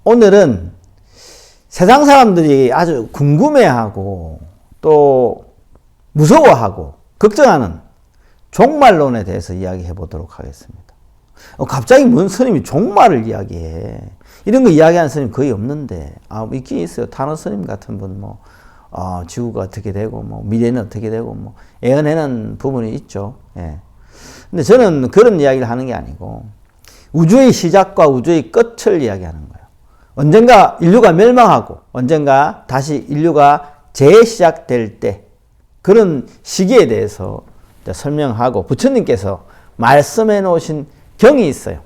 오늘은 세상 사람들이 아주 궁금해하고 또 무서워하고 걱정하는 종말론에 대해서 이야기해 보도록 하겠습니다. 갑자기 뭔 스님이 종말을 이야기해. 이런 거 이야기하는 스님 거의 없는데, 있긴 있어요. 탄원 스님 같은 분, 지구가 어떻게 되고, 미래는 어떻게 되고, 예언하는 부분이 있죠. 예. 근데 저는 그런 이야기를 하는 게 아니고, 우주의 시작과 우주의 끝을 이야기하는 거예요. 언젠가 인류가 멸망하고, 언젠가 다시 인류가 재시작될 때, 그런 시기에 대해서 설명하고, 부처님께서 말씀해 놓으신 경이 있어요.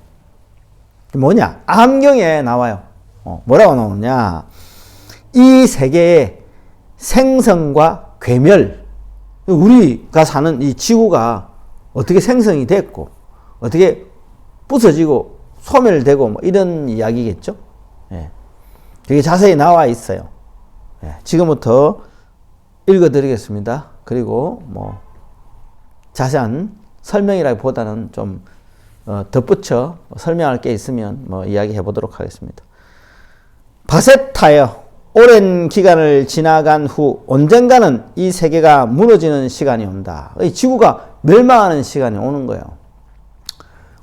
뭐냐? 암경에 나와요. 뭐라고 나오느냐? 이 세계의 생성과 괴멸, 우리가 사는 이 지구가 어떻게 생성이 됐고, 어떻게 부서지고 소멸되고 이런 이야기겠죠? 예. 되게 자세히 나와 있어요. 예. 지금부터 읽어드리겠습니다. 그리고 자세한 설명이라기보다는 좀 덧붙여 설명할 게 있으면 이야기해 보도록 하겠습니다. 바세타여, 오랜 기간을 지나간 후 언젠가는 이 세계가 무너지는 시간이 온다. 이 지구가 멸망하는 시간이 오는 거예요.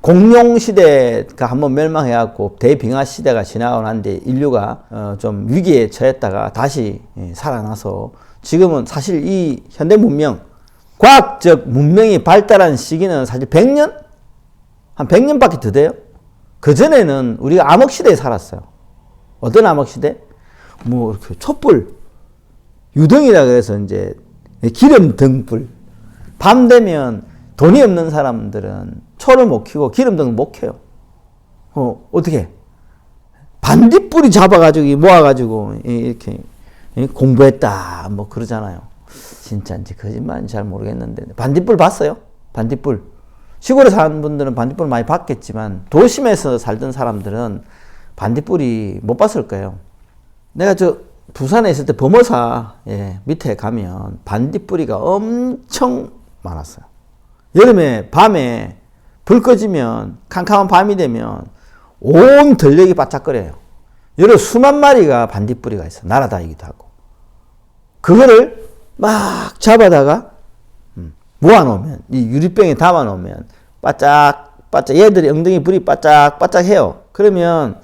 공룡 시대가 한번 멸망해갖고 대빙하 시대가 지나고 난 뒤에 인류가 좀 위기에 처했다가 다시 살아나서 지금은 사실 이 현대 문명, 과학적 문명이 발달한 시기는 사실 100년? 한 100년밖에 더 돼요. 그전에는 우리가 암흑시대에 살았어요. 어떤 암흑시대? 이렇게 촛불, 유등이라 그래서 이제 기름 등불. 밤 되면 돈이 없는 사람들은 초를 못 켜고 기름등을 못 켜요. 어떻게? 반딧불이 잡아가지고 모아가지고 이렇게 공부했다 그러잖아요. 진짜인지 거짓말인지 잘 모르겠는데 반딧불 봤어요? 반딧불. 시골에 사는 분들은 반딧불 많이 봤겠지만 도심에서 살던 사람들은 반딧불이 못 봤을 거예요. 내가 부산에 있을 때 범어사 밑에 가면 반딧불이가 엄청 많았어요. 여름에 밤에 불 꺼지면 캄캄한 밤이 되면 온 들녘이 바짝거려요. 여러 수만 마리가 반딧불이가 있어. 날아다니기도 하고. 그거를 막 잡아다가 모아놓으면, 이 유리병에 담아놓으면 바짝바짝, 얘들이 엉덩이 불이 바짝바짝 해요. 그러면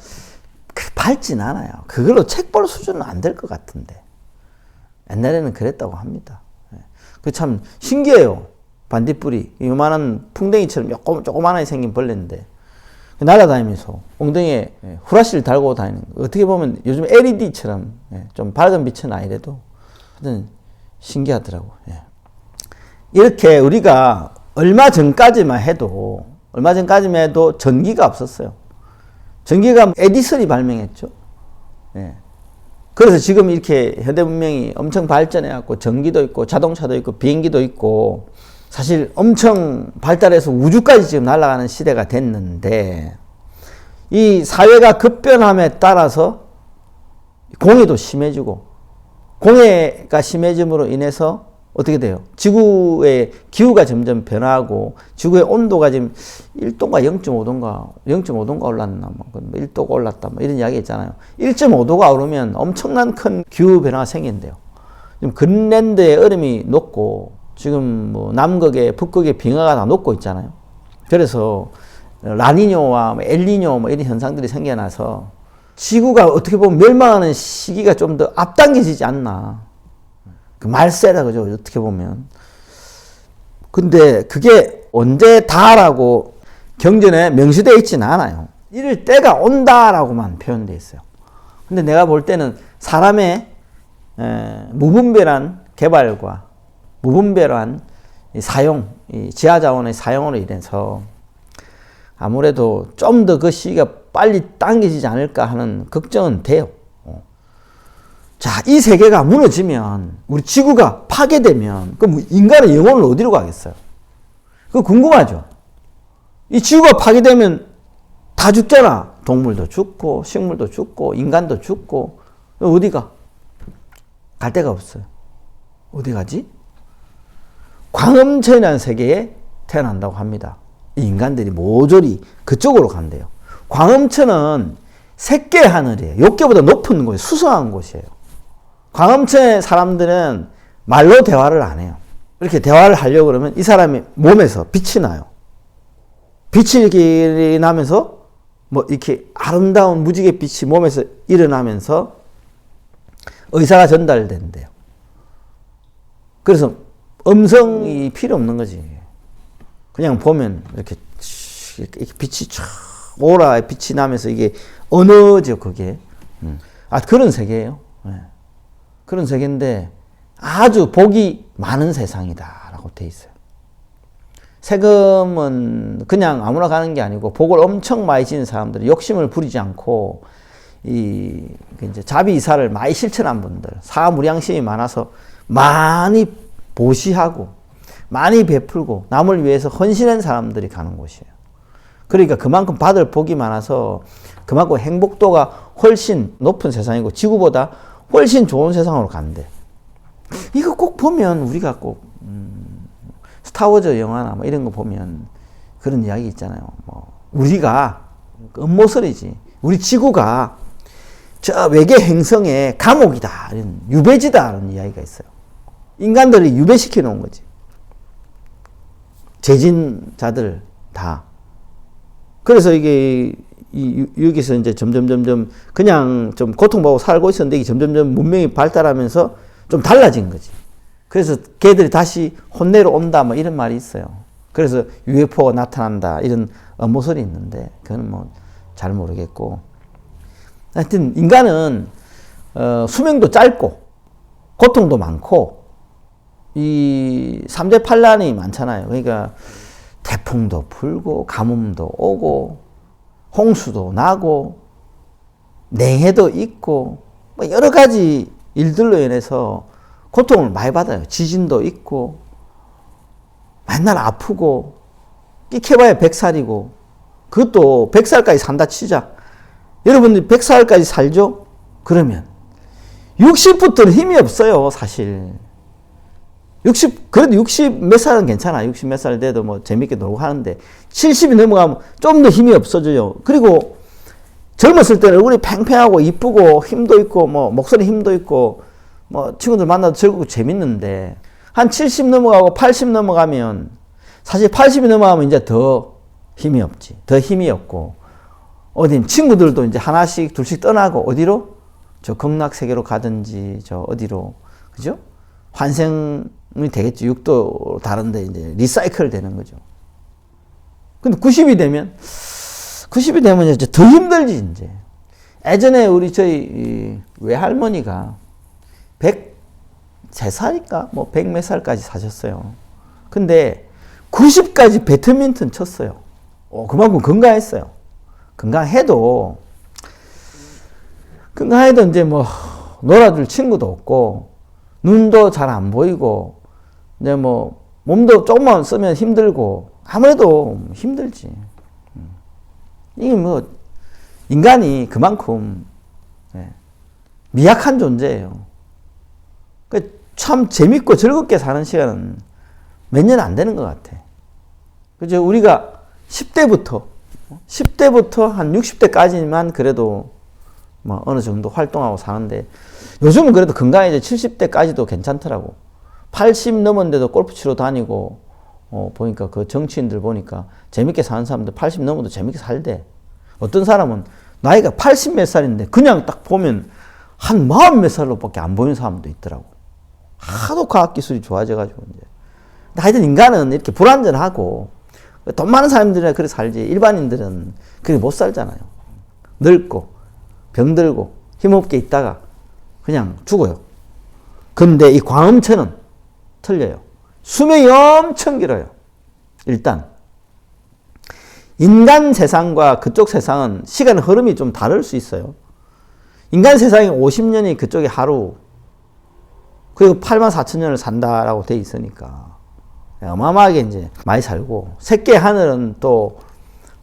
밝진 않아요. 그걸로 책 볼 수준은 안 될 것 같은데. 옛날에는 그랬다고 합니다. 그 참 신기해요. 반딧불이 요만한 풍뎅이처럼 조그만하게 생긴 벌레인데 날아다니면서 엉덩이에 후라시를 달고 다니는 거. 어떻게 보면 요즘 LED처럼 좀 밝은 빛은 아니래도 하여튼 신기하더라고. 이렇게 우리가 얼마 전까지만 해도 전기가 없었어요. 전기가 에디슨이 발명했죠. 그래서 지금 이렇게 현대 문명이 엄청 발전해갖고 전기도 있고 자동차도 있고 비행기도 있고 사실 엄청 발달해서 우주까지 지금 날아가는 시대가 됐는데 이 사회가 급변함에 따라서 공해도 심해지고 공해가 심해짐으로 인해서 어떻게 돼요? 지구의 기후가 점점 변화하고 지구의 온도가 지금 1도인가 0.5도인가 올랐나 1도가 올랐다 이런 이야기 있잖아요. 1.5도가 오르면 엄청난 큰 기후 변화가 생긴대요. 지금 근랜드의 얼음이 녹고 지금 남극에 북극의 빙하가 다 녹고 있잖아요. 그래서 라니뇨와 엘니뇨 이런 현상들이 생겨나서 지구가 어떻게 보면 멸망하는 시기가 좀 더 앞당겨지지 않나. 그 말세다 그죠? 어떻게 보면. 근데 그게 언제 다라고 경전에 명시되어 있지는 않아요. 이럴 때가 온다라고만 표현되어 있어요. 근데 내가 볼 때는 사람의 무분별한 개발과 무분별한 사용, 지하자원의 사용으로 인해서 아무래도 좀 더 그 시기가 빨리 당겨지지 않을까 하는 걱정은 돼요. 자, 이 세계가 무너지면, 우리 지구가 파괴되면, 그럼 인간의 영혼을 어디로 가겠어요? 그거 궁금하죠? 이 지구가 파괴되면 다 죽잖아. 동물도 죽고, 식물도 죽고, 인간도 죽고, 어디가? 갈 데가 없어요. 어디 가지? 광음천이라는 세계에 태어난다고 합니다. 이 인간들이 모조리 그쪽으로 간대요. 광음천은 색계 하늘이에요. 요괴보다 높은 곳이에요. 수성한 곳이에요. 광음천의 사람들은 말로 대화를 안 해요. 이렇게 대화를 하려고 그러면 이 사람의 몸에서 빛이 나요. 빛이 이렇게 나면서 뭐 이렇게 아름다운 무지개 빛이 몸에서 일어나면서 의사가 전달된대요. 그래서 음성이 필요 없는 거지. 그냥 보면 이렇게 빛이 쫙 오라 빛이 나면서 이게 언어죠, 그게. 그런 세계예요. 네. 그런 세계인데 아주 복이 많은 세상이다라고 돼 있어요. 세금은 그냥 아무나 가는 게 아니고 복을 엄청 많이 지는 사람들이 욕심을 부리지 않고 이제 자비이사를 많이 실천한 분들, 사무량심이 많아서 많이 보시하고 많이 베풀고 남을 위해서 헌신한 사람들이 가는 곳이에요. 그러니까 그만큼 받을 복이 많아서 그만큼 행복도가 훨씬 높은 세상이고 지구보다 훨씬 좋은 세상으로 간대. 이거 꼭 보면 우리가 꼭 스타워즈 영화나 뭐 이런 거 보면 그런 이야기 있잖아요. 뭐 우리가 음모설이지. 우리 지구가 저 외계 행성의 감옥이다. 이런 유배지다라는 이야기가 있어요. 인간들이 유배시켜 놓은 거지. 재진자들 다. 그래서 이게 여기서 이제 점점 그냥 좀 고통받고 살고 있었는데 이게 점점 문명이 발달하면서 좀 달라진 거지. 그래서 걔들이 다시 혼내러 온다 뭐 이런 말이 있어요. 그래서 UFO가 나타난다 이런 모설이 있는데 그건 뭐 잘 모르겠고 하여튼 인간은 수명도 짧고 고통도 많고 이 3대 판란이 많잖아요. 그러니까 태풍도 불고 가뭄도 오고 홍수도 나고 냉해도 있고 뭐 여러 가지 일들로 인해서 고통을 많이 받아요. 지진도 있고 맨날 아프고 끼켜봐야 100살이고 그것도 100살까지 산다 치자. 여러분들이 100살까지 살죠? 그러면 60부터는 힘이 없어요, 사실. 그래도 60 몇 살은 괜찮아. 60 몇 살 돼도 뭐 재밌게 놀고 하는데 70이 넘어가면 좀 더 힘이 없어져요. 그리고 젊었을 때는 얼굴이 팽팽하고 이쁘고 힘도 있고 뭐 목소리 힘도 있고 뭐 친구들 만나도 즐겁고 재밌는데 한 70 넘어가고 80 넘어가면 사실 80이 넘어가면 이제 더 힘이 없지. 더 힘이 없고 어디 친구들도 이제 하나씩 둘씩 떠나고 어디로? 저 극락세계로 가든지 저 어디로. 그죠? 환생이 되겠죠. 육도 다른데 이제 리사이클 되는 거죠. 근데 90이 되면 이제 더 힘들지, 이제. 예전에 저희 외할머니가 103살인가? 뭐 100 몇 살까지 사셨어요. 근데 90까지 배드민턴 쳤어요. 그만큼 건강했어요. 건강해도 이제 뭐 놀아줄 친구도 없고 눈도 잘 안 보이고 이제 뭐 몸도 조금만 쓰면 힘들고 아무래도 힘들지. 이게 뭐 인간이 그만큼 미약한 존재예요. 참 재밌고 즐겁게 사는 시간은 몇 년 안 되는 것 같아. 그죠? 우리가 10대부터 한 60대까지만 그래도 뭐 어느 정도 활동하고 사는데 요즘은 그래도 건강해져 70대까지도 괜찮더라고. 80 넘었는데도 골프 치러 다니고 보니까 그 정치인들 보니까 재밌게 사는 사람들 80 넘어도 재밌게 살대. 어떤 사람은 나이가 80 몇 살인데 그냥 딱 보면 한 40 몇 살로밖에 안 보이는 사람도 있더라고. 하도 과학기술이 좋아져가지고 이제. 하여튼 인간은 이렇게 불완전하고 돈 많은 사람들이나 그렇게 살지 일반인들은 그렇게 못 살잖아요. 늙고 병들고 힘없게 있다가 그냥 죽어요. 근데 이 광음천은 틀려요. 수명이 엄청 길어요. 일단 인간 세상과 그쪽 세상은 시간 흐름이 좀 다를 수 있어요. 인간 세상이 50년이 그쪽이 하루 그리고 84,000년을 산다라고 돼 있으니까 어마어마하게 이제 많이 살고 색계 하늘은 또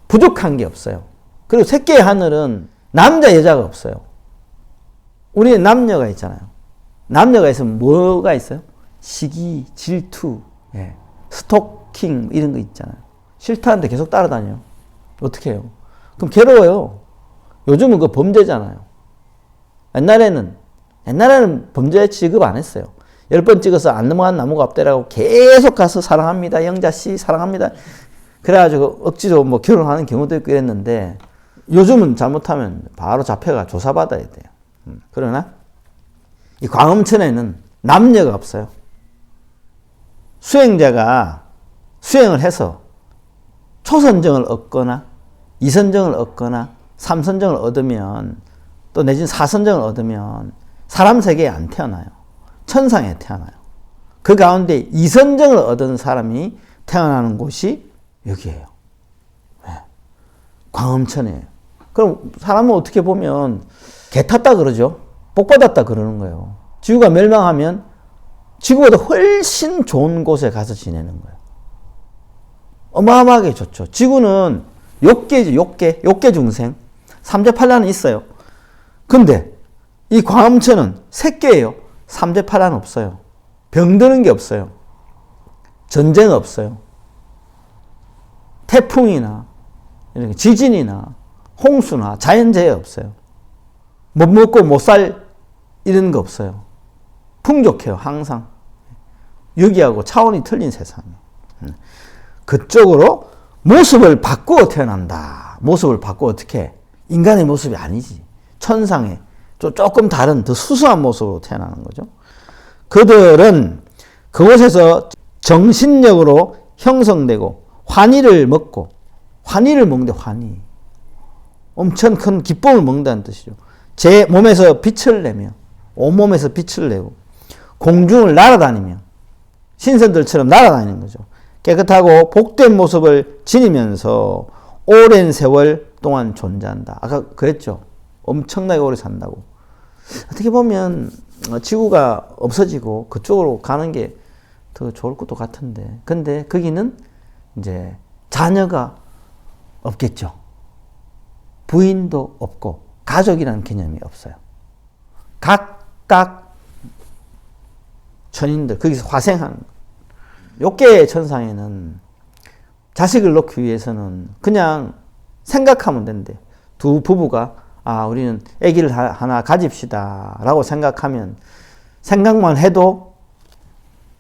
부족한 게 없어요. 그리고 색계 하늘은 남자 여자가 없어요. 우리는 남녀가 있잖아요. 남녀가 있으면 뭐가 있어요? 시기, 질투, 스토킹 이런 거 있잖아요. 싫다는데 계속 따라다녀요. 어떻게 해요? 그럼 괴로워요. 요즘은 그 범죄잖아요. 옛날에는 범죄 취급 안 했어요. 10번 찍어서 안 넘어간 나무가 없대라고 계속 가서 사랑합니다. 영자씨 사랑합니다. 그래가지고 억지로 뭐 결혼하는 경우도 있고 이랬는데 요즘은 잘못하면 바로 잡혀가 조사받아야 돼요. 그러나 이 광음천에는 남녀가 없어요. 수행자가 수행을 해서 초선정을 얻거나 2선정을 얻거나 3선정을 얻으면 또 내지는 4선정을 얻으면 사람 세계에 안 태어나요. 천상에 태어나요. 그 가운데 2선정을 얻은 사람이 태어나는 곳이 여기예요. 네. 광음천이에요. 그럼 사람은 어떻게 보면 개 탔다 그러죠. 복 받았다 그러는 거예요. 지구가 멸망하면 지구보다 훨씬 좋은 곳에 가서 지내는 거예요. 어마어마하게 좋죠. 지구는 욕계죠. 욕계 중생. 삼재팔란은 있어요. 근데 이 광음천은 색계예요. 삼재팔란 없어요. 병드는 게 없어요. 전쟁 없어요. 태풍이나 지진이나 홍수나 자연재해 없어요. 못 먹고 못 살 이런 거 없어요. 풍족해요. 항상. 여기하고 차원이 틀린 세상이에요. 그쪽으로 모습을 바꾸어 태어난다. 모습을 바꾸어 어떻게? 인간의 모습이 아니지. 천상의 조금 다른 더 수수한 모습으로 태어나는 거죠. 그들은 그곳에서 정신력으로 형성되고 환희를 먹고, 환희를 먹는데 환희. 엄청 큰 기쁨을 먹는다는 뜻이죠. 제 몸에서 빛을 내며, 온몸에서 빛을 내고, 공중을 날아다니며, 신선들처럼 날아다니는 거죠. 깨끗하고 복된 모습을 지니면서 오랜 세월 동안 존재한다. 아까 그랬죠. 엄청나게 오래 산다고. 어떻게 보면 지구가 없어지고 그쪽으로 가는 게 더 좋을 것도 같은데. 근데 거기는 이제 자녀가 없겠죠. 부인도 없고 가족이라는 개념이 없어요. 각각 천인들 거기서 화생하는 거예요. 욕계 천상에는 자식을 놓기 위해서는 그냥 생각하면 된대. 두 부부가 우리는 아기를 하나 가집시다 라고 생각하면 생각만 해도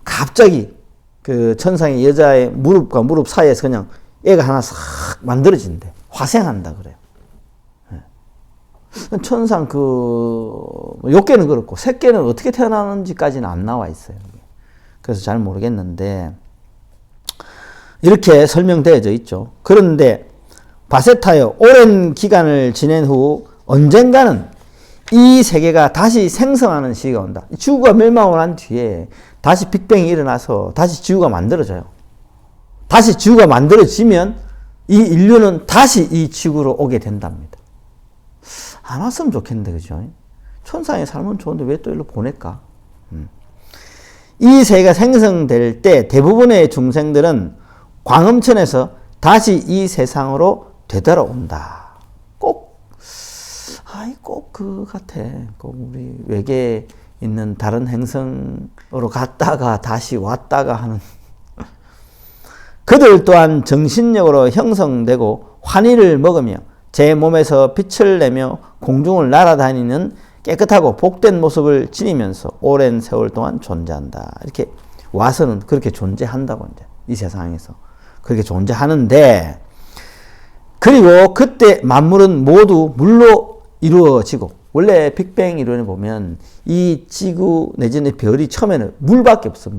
갑자기 그 천상의 여자의 무릎과 무릎 사이에서 그냥 애가 하나 싹 만들어진대. 화생한다 그래요. 천상 욕계는 그렇고 색계는 어떻게 태어나는지까지는 안 나와 있어요. 그래서 잘 모르겠는데 이렇게 설명되어져 있죠. 그런데 바세타여 오랜 기간을 지낸 후 언젠가는 이 세계가 다시 생성하는 시기가 온다. 지구가 멸망을 한 뒤에 다시 빅뱅이 일어나서 다시 지구가 만들어져요. 다시 지구가 만들어지면 이 인류는 다시 이 지구로 오게 된답니다. 안 왔으면 좋겠는데, 그죠? 천상에 살면 좋은데 왜 또 일로 보낼까? 이 세계가 생성될 때 대부분의 중생들은 광음천에서 다시 이 세상으로 되돌아온다. 꼭 그거 같아. 꼭 우리 외계에 있는 다른 행성으로 갔다가 다시 왔다가 하는. 그들 또한 정신력으로 형성되고 환희를 먹으며 제 몸에서 빛을 내며 공중을 날아다니는 깨끗하고 복된 모습을 지니면서 오랜 세월 동안 존재한다. 이렇게 와서는 그렇게 존재한다고 이제 이 세상에서 그렇게 존재하는데, 그리고 그때 만물은 모두 물로 이루어지고, 원래 빅뱅 이론에 보면 이 지구 내지는 별이 처음에는 물밖에 없어.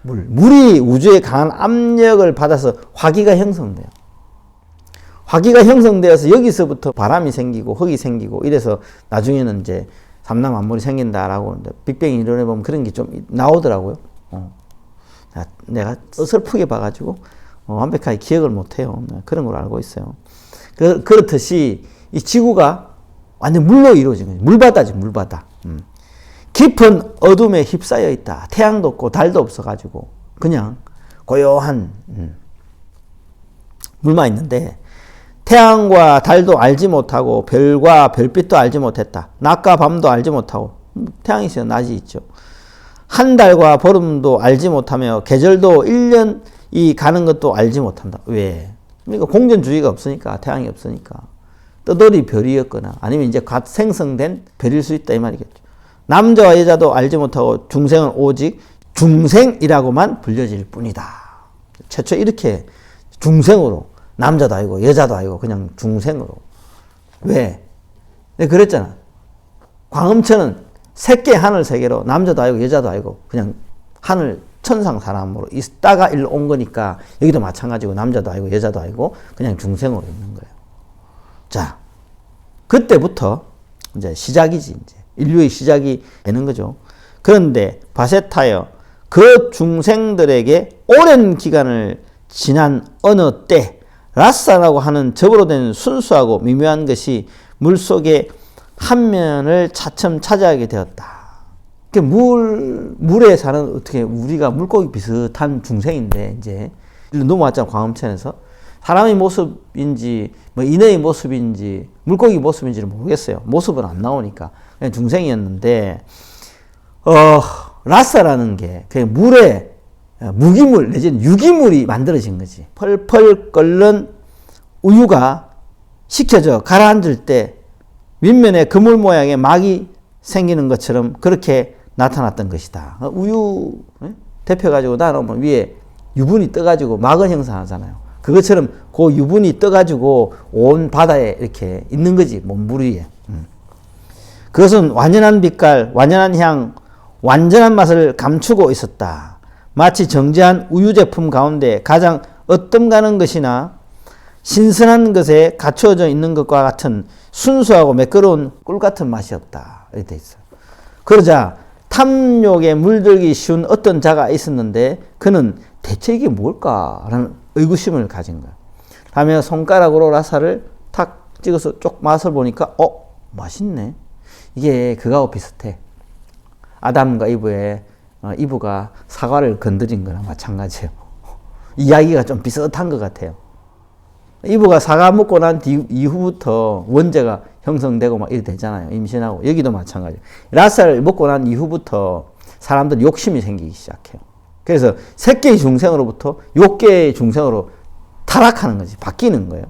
물이 우주의 강한 압력을 받아서 화기가 형성돼요. 화기가 형성되어서 여기서부터 바람이 생기고 흙이 생기고 이래서 나중에는 이제 삼남 만물이 생긴다라고 빅뱅 이론에 보면 그런 게 좀 나오더라고요. 내가 어설프게 봐가지고 완벽하게 기억을 못해요. 그런 걸 알고 있어요. 그렇듯이 이 지구가 완전 물로 이루어진 거죠. 물바다지, 물바다. 깊은 어둠에 휩싸여 있다. 태양도 없고 달도 없어가지고 그냥 고요한 물만 있는데, 태양과 달도 알지 못하고 별과 별빛도 알지 못했다. 낮과 밤도 알지 못하고, 태양이 있어요. 낮이 있죠. 한 달과 보름도 알지 못하며 계절도 1년이 가는 것도 알지 못한다. 왜? 그러니까 공전주의가 없으니까, 태양이 없으니까. 떠돌이 별이었거나 아니면 이제 갓 생성된 별일 수 있다 이 말이겠죠. 남자와 여자도 알지 못하고 중생은 오직 중생이라고만 불려질 뿐이다. 최초 이렇게 중생으로 남자도 아니고 여자도 아니고 그냥 중생으로. 왜? 내가 그랬잖아. 광음천은 새끼 하늘 세계로 남자도 아니고 여자도 아니고 그냥 하늘 천상 사람으로 있다가 일로 온 거니까 여기도 마찬가지고 남자도 아니고 여자도 아니고 그냥 중생으로 있는 거예요. 자, 그때부터 이제 시작이지. 이제 인류의 시작이 되는 거죠. 그런데 바세타여 그 중생들에게 오랜 기간을 지난 어느 때 라사라고 하는 접으로 된 순수하고 미묘한 것이 물속의 한 면을 차츰 차지하게 되었다. 물에 사는 어떻게 우리가 물고기 비슷한 중생인데 이제 넘어왔잖아. 광음천에서 사람의 모습인지 뭐 인의 모습인지 물고기 모습인지를 모르겠어요. 모습은 안 나오니까 그냥 중생이었는데 라사라는 게 그냥 물에 무기물 내지는 유기물이 만들어진 거지. 펄펄 끓는 우유가 식혀져 가라앉을 때 윗면에 그물 모양의 막이 생기는 것처럼 그렇게 나타났던 것이다. 우유 데펴가지고 나눠보면 위에 유분이 떠가지고 막을 형성하잖아요. 그것처럼 그 유분이 떠가지고 온 바다에 이렇게 있는 거지. 물 위에. 그것은 완연한 빛깔, 완연한 향, 완전한 맛을 감추고 있었다. 마치 정제한 우유 제품 가운데 가장 어뜸가는 것이나 신선한 것에 갖추어져 있는 것과 같은 순수하고 매끄러운 꿀 같은 맛이었다. 이렇게 돼 있어요. 그러자 탐욕에 물들기 쉬운 어떤 자가 있었는데 그는 대체 이게 뭘까라는 의구심을 가진 거야. 다음에 손가락으로 라사를 탁 찍어서 쪽 맛을 보니까 맛있네. 이게 그거하고 비슷해. 아담과 이브가 사과를 건드린 거랑 마찬가지예요. 이야기가 좀 비슷한 것 같아요. 이브가 사과 먹고 난 이후부터 원죄가 형성되고 막 이렇게 되잖아요. 임신하고. 여기도 마찬가지예요. 라사를 먹고 난 이후부터 사람들 욕심이 생기기 시작해요. 그래서 새끼의 중생으로부터 욕계의 중생으로 타락하는 거지. 바뀌는 거예요.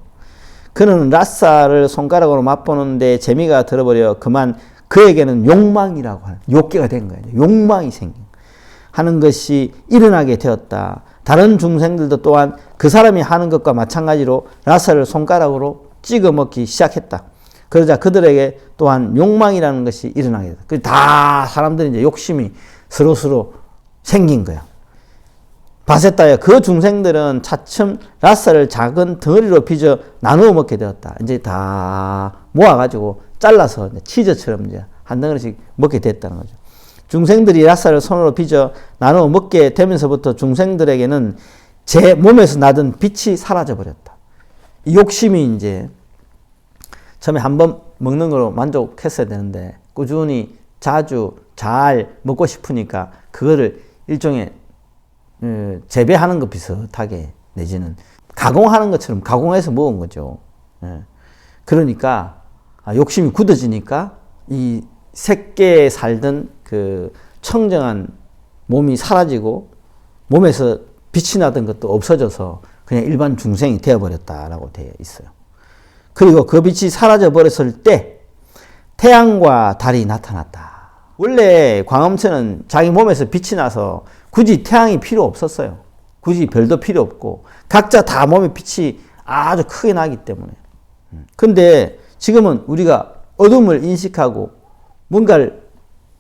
그는 라사를 손가락으로 맛보는데 재미가 들어버려 그만 그에게는 욕망이라고 하는 욕계가 된 거예요. 욕망이 생긴 하는 것이 일어나게 되었다. 다른 중생들도 또한 그 사람이 하는 것과 마찬가지로 라사를 손가락으로 찍어 먹기 시작했다. 그러자 그들에게 또한 욕망이라는 것이 일어나게 됐다. 다 사람들이 이제 욕심이 서로 생긴 거야. 바세타여 그 중생들은 차츰 라사를 작은 덩어리로 빚어 나누어 먹게 되었다. 이제 다 모아가지고 잘라서 치즈처럼 이제 한 덩어리씩 먹게 됐다는 거죠. 중생들이 라사를 손으로 빚어 나누어 먹게 되면서부터 중생들에게는 제 몸에서 나던 빛이 사라져 버렸다. 이 욕심이 이제 처음에 한번 먹는 거로 만족했어야 되는데 꾸준히 자주 잘 먹고 싶으니까 그거를 일종의 재배하는 것 비슷하게 내지는 가공하는 것처럼 가공해서 먹은 거죠. 그러니까 욕심이 굳어지니까 이 새끼에 살던 그 청정한 몸이 사라지고 몸에서 빛이 나던 것도 없어져서 그냥 일반 중생이 되어버렸다라고 되어 있어요. 그리고 그 빛이 사라져 버렸을 때 태양과 달이 나타났다. 원래 광음천은 자기 몸에서 빛이 나서 굳이 태양이 필요 없었어요. 굳이 별도 필요 없고 각자 다 몸에 빛이 아주 크게 나기 때문에. 근데 지금은 우리가 어둠을 인식하고 뭔가를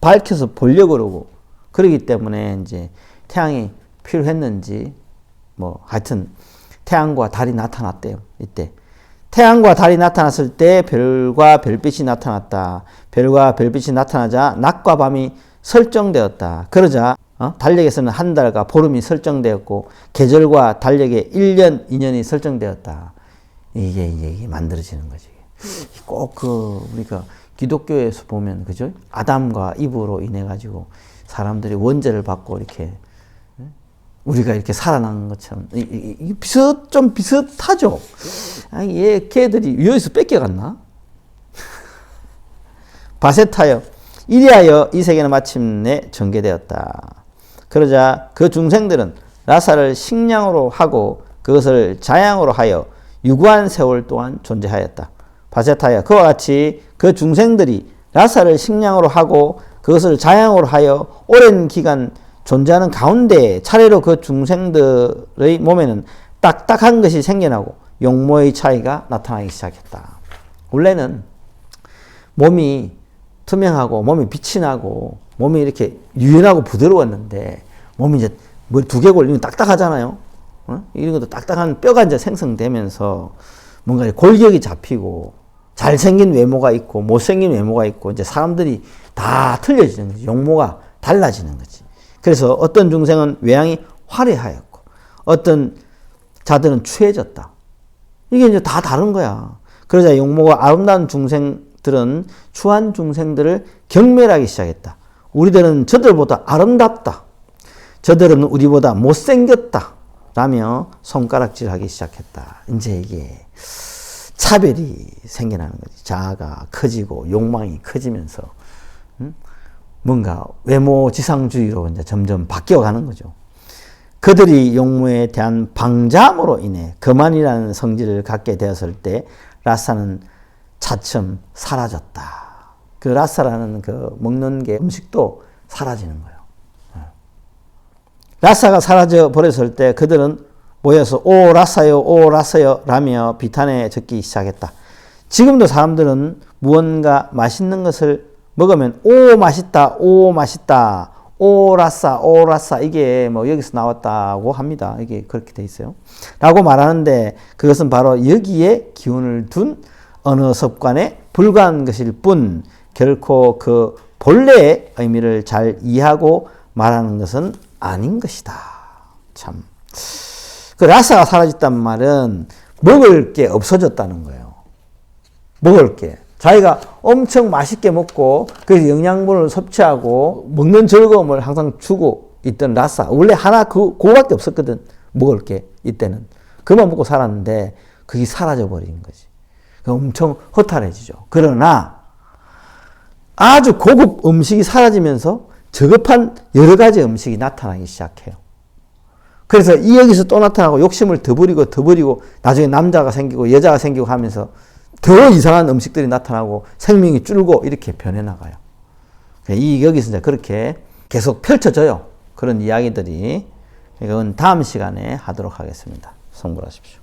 밝혀서 보려고 그러고 그러기 때문에 이제 태양이 필요했는지 뭐 하여튼 태양과 달이 나타났대요. 이때 태양과 달이 나타났을 때 별과 별빛이 나타났다. 별과 별빛이 나타나자 낮과 밤이 설정되었다. 그러자 달력에서는 한 달과 보름이 설정되었고 계절과 달력에 1년, 2년이 설정되었다. 이게 만들어지는 거지. 꼭 우리가 기독교에서 보면 그죠? 아담과 이브로 인해 가지고 사람들이 원죄를 받고 이렇게 우리가 이렇게 살아난 것처럼 이게 좀 비슷하죠. 걔들이 여기서 뺏겨갔나? 바세타여 이리하여 이 세계는 마침내 전개되었다. 그러자 그 중생들은 라사를 식량으로 하고 그것을 자양으로 하여 유구한 세월 동안 존재하였다. 바세타야. 그와 같이 그 중생들이 라사를 식량으로 하고 그것을 자양으로 하여 오랜 기간 존재하는 가운데 차례로 그 중생들의 몸에는 딱딱한 것이 생겨나고 용모의 차이가 나타나기 시작했다. 원래는 몸이 투명하고 몸이 빛이 나고 몸이 이렇게 유연하고 부드러웠는데 몸이 이제 뭐 두개골 이런 딱딱하잖아요. 이런 것도 딱딱한 뼈가 이제 생성되면서 뭔가 골격이 잡히고 잘생긴 외모가 있고 못생긴 외모가 있고 이제 사람들이 다 틀려지는 거지. 용모가 달라지는 거지. 그래서 어떤 중생은 외양이 화려하였고 어떤 자들은 추해졌다. 이게 이제 다 다른 거야. 그러자 용모가 아름다운 중생들은 추한 중생들을 경멸하기 시작했다. 우리들은 저들보다 아름답다. 저들은 우리보다 못생겼다. 라며 손가락질하기 시작했다. 이제 이게 차별이 생겨나는 거지. 자아가 커지고 욕망이 커지면서 뭔가 외모지상주의로 이제 점점 바뀌어가는 거죠. 그들이 용모에 대한 방자함으로 인해 거만이라는 성질을 갖게 되었을 때 라사는 차츰 사라졌다. 그 라사라는 그 먹는 게 음식도 사라지는 거예요. 라사가 사라져 버렸을 때 그들은 모여서 오 라사요 오 라사요 라며 비탄에 적기 시작했다. 지금도 사람들은 무언가 맛있는 것을 먹으면 오 맛있다 오 맛있다 오 라사 이게 뭐 여기서 나왔다고 합니다. 이게 그렇게 돼 있어요. 라고 말하는데 그것은 바로 여기에 기운을 둔 언어 습관에 불과한 것일 뿐 결코 그 본래의 의미를 잘 이해하고 말하는 것은 아닌 것이다. 참. 그 라사가 사라졌단 말은 먹을 게 없어졌다는 거예요. 먹을 게. 자기가 엄청 맛있게 먹고 그래서 영양분을 섭취하고 먹는 즐거움을 항상 주고 있던 라사. 원래 하나 그거밖에 없었거든. 먹을 게 이때는. 그만 먹고 살았는데 그게 사라져 버린 거지. 엄청 허탈해지죠. 그러나 아주 고급 음식이 사라지면서 저급한 여러 가지 음식이 나타나기 시작해요. 그래서 이 여기서 또 나타나고 욕심을 더 부리고 나중에 남자가 생기고 여자가 생기고 하면서 더 이상한 음식들이 나타나고 생명이 줄고 이렇게 변해나가요. 여기서 이제 그렇게 계속 펼쳐져요. 그런 이야기들이. 이건 다음 시간에 하도록 하겠습니다. 성불하십시오.